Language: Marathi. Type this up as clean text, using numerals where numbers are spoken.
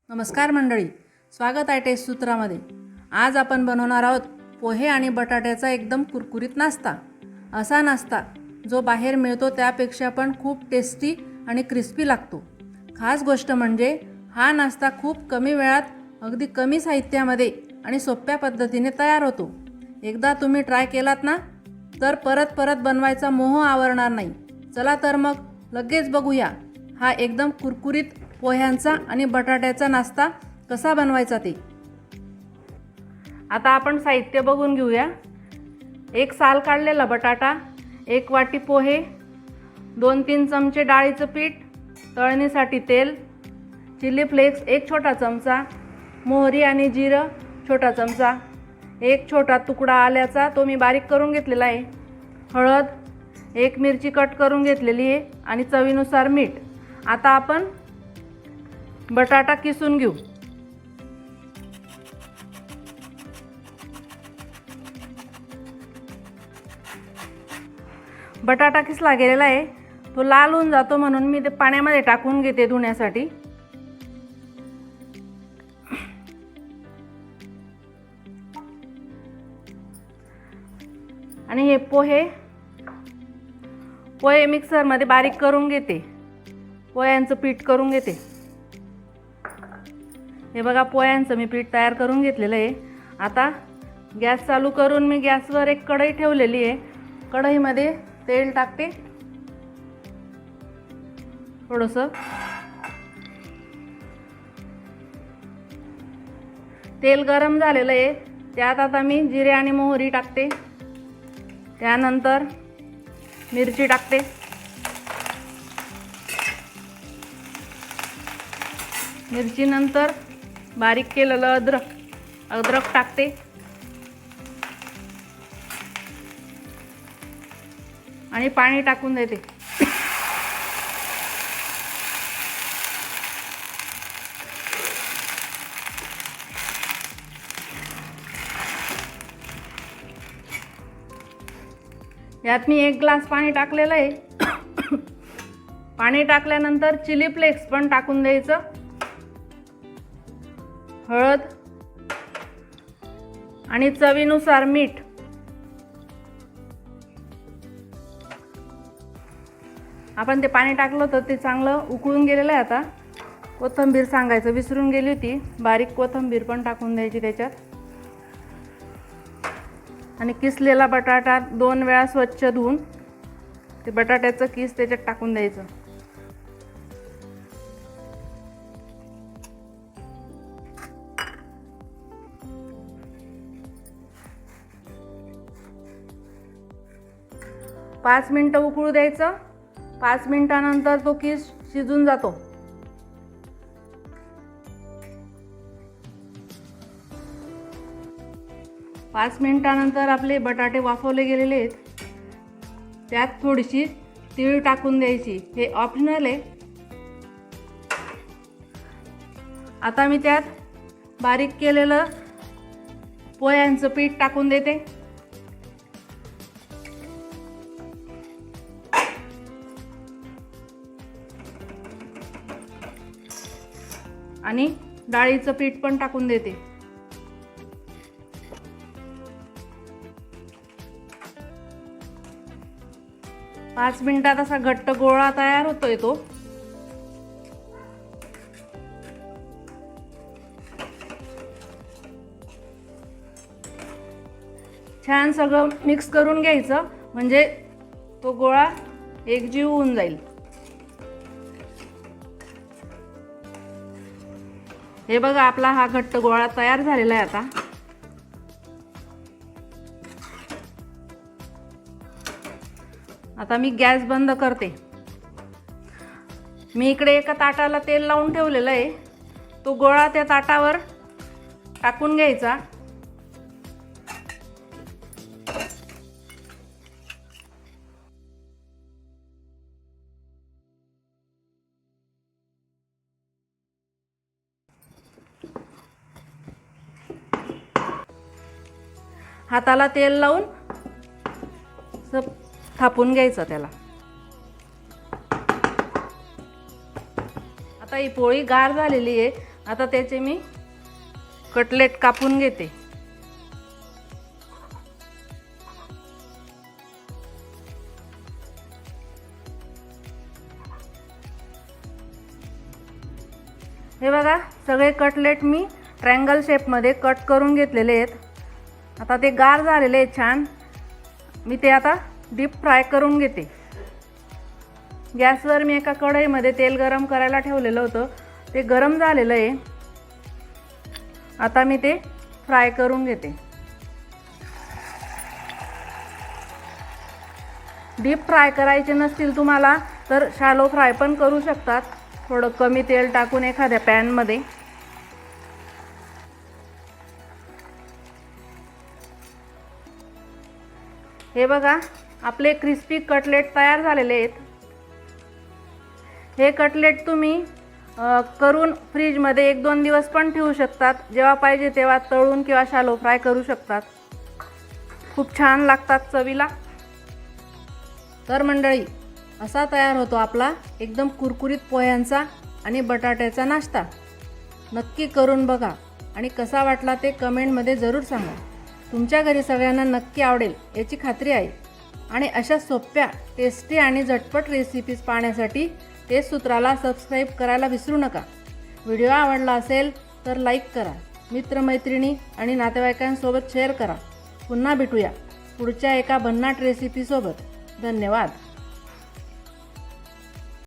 नमस्कार मंडळी, स्वागत आहे टेस्ट सूत्रामध्ये। आज आपण बनवणार आहोत पोहे आणि बटाट्याचा एकदम कुरकुरीत नाश्ता। असा नाश्ता जो बाहेर मिळतो त्यापेक्षा पण खूप टेस्टी आणि क्रिस्पी लागतो। खास गोष्ट म्हणजे हा नाश्ता खूप कमी वेळात अगदी कमी साहित्यामध्ये आणि सोप्या पद्धतीने तयार होतो। एकदा तुम्ही ट्राय केलात ना तर परत परत बनवायचा मोह आवरणार नाही। चला तर मग लगेच बघूया हा एकदम कुरकुरीत पोह्यांचा आणि बटाट्याचा नाश्ता कसा बनवायचा ते। आता आपण साहित्य बघून घेऊया। एक साल काढलेला बटाटा, एक वाटी पोहे, 2-3 चमचे डाळीचं पीठ, तळणीसाठी तेल, चिली फ्लेक्स 1 छोटा चमचा, मोहरी आणि जिरं छोटा चमचा, 1 छोटा तुकडा आल्याचा तो मी बारीक करून घेतलेला आहे, हळद, 1 मिरची कट करून घेतलेली आहे आणि चवीनुसार मीठ। आता आपण बटाटा किसून घेऊ। बटाटा किसला गेलेला आहे, तो लाल होऊन जातो म्हणून मी ते पाण्यामध्ये टाकून घेते धुण्यासाठी। आणि हे पोहे मिक्सरमध्ये बारीक करून घेते, पोह्यांचं पीठ करून घेते। हे बघा, पोह्यांचं मी पीठ तयार करून घेतलेलं आहे। आता गॅस चालू करून मी गॅसवर एक कढई ठेवलेली आहे। कढईमध्ये तेल टाकते थोडंसं। तेल गरम झालेलं आहे, त्यात आता मी जिरे आणि मोहरी टाकते, त्यानंतर मिरची टाकते, मिरचीनंतर बारीक केलेलं अद्रक टाकते आणि पाणी टाकून देते। यात मी 1 ग्लास पाणी टाकलेलं आहे। पाणी टाकल्यानंतर चिली फ्लेक्स पण टाकून द्यायचं, हळद आणि चवीनुसार मीठ। आपण ते पाणी टाकलं होतं ते चांगलं उकळून गेलेलं आहे। आता कोथिंबीर सांगायचं विसरून गेली होती, बारीक कोथिंबीर पण टाकून द्यायची त्याच्यात। आणि किसलेला बटाटा 2 वेळा स्वच्छ धुवून ते बटाट्याचं किस त्याच्यात टाकून द्यायचं। पाच मिनिटं उकळू द्यायचं। 5 मिनिटानंतर तो किस शिजून जातो। पाच मिनिटानंतर आपले बटाटे वाफवले गेलेले आहेत, त्यात थोडीशी तीळ टाकून द्यायची, हे ऑप्शनल आहे। आता मी त्यात बारीक केलेलं पोह्यांचं पीठ टाकून देते आणि डाळीचं पीठ पण टाकून देते। पाच मिनिटात असा घट्ट गोळा तयार होतोय तो। छान सगळं मिक्स करून घ्यायचं म्हणजे तो गोळा एकजीव होऊन जाईल। हे बघा, आपला हा घट्ट गोळा तयार झालेला आहे। आता मी गॅस बंद करते। मी इकडे एका ताटाला तेल लावून ठेवलेलं आहे, तो गोळा त्या ताटावर टाकून घ्यायचा। हाताला तेल लावून थापून घ्यायचं त्याला। आता ही पोळी गार झालेली आहे, आता त्याचे मी कटलेट कापून घेते. हे बघा, सगळे कटलेट मी ट्रायंगल शेपमध्ये कट करून घेतलेले आहेत. आता ते गार झालेले आहेत छान. मी ते आता डीप फ्राय करून घेते. गॅसवर मी एका कढईमध्ये तेल गरम करायला ठेवलेलं होतं. ते गरम झालेलं आहे. आता मी ते फ्राय करून घेते. डीप फ्राय करायचे नसतील तुम्हाला तर शॅलो फ्राय पण करू शकतात, थोडं कमी तेल टाकून एखाद्या पॅनमध्ये. हे बघा, आपले क्रिस्पी कटलेट तयार झालेले आहेत. हे कटलेट तुम्ही करून फ्रीजमध्ये 1-2 दिवस पण ठेवू शकतात. जेव्हा पाहिजे तेव्हा तळून किंवा शॅलो फ्राय करू शकतात. खूप छान लागतात चवीला. तर मंडळी, असा तयार होतो आपला एकदम कुरकुरीत पोह्यांचा आणि बटाट्याचा नाश्ता. नक्की करून बघा आणि कसा वाटला ते कमेंटमध्ये जरूर सांगा. तुमच्या घरी सगळ्यांना नक्की आवडेल याची खात्री आहे. आणि अशा सोप्या, टेस्टी आणि झटपट रेसिपीज पाहण्यासाठी टेस्ट सूत्राला सबस्क्राईब करायला विसरू नका. व्हिडिओ आवडला असेल तर लाईक करा, मित्रमैत्रिणी आणि नातेवाईकांसोबत शेअर करा. पुन्हा भेटूया पुढच्या एका भन्नाट रेसिपीसोबत. धन्यवाद.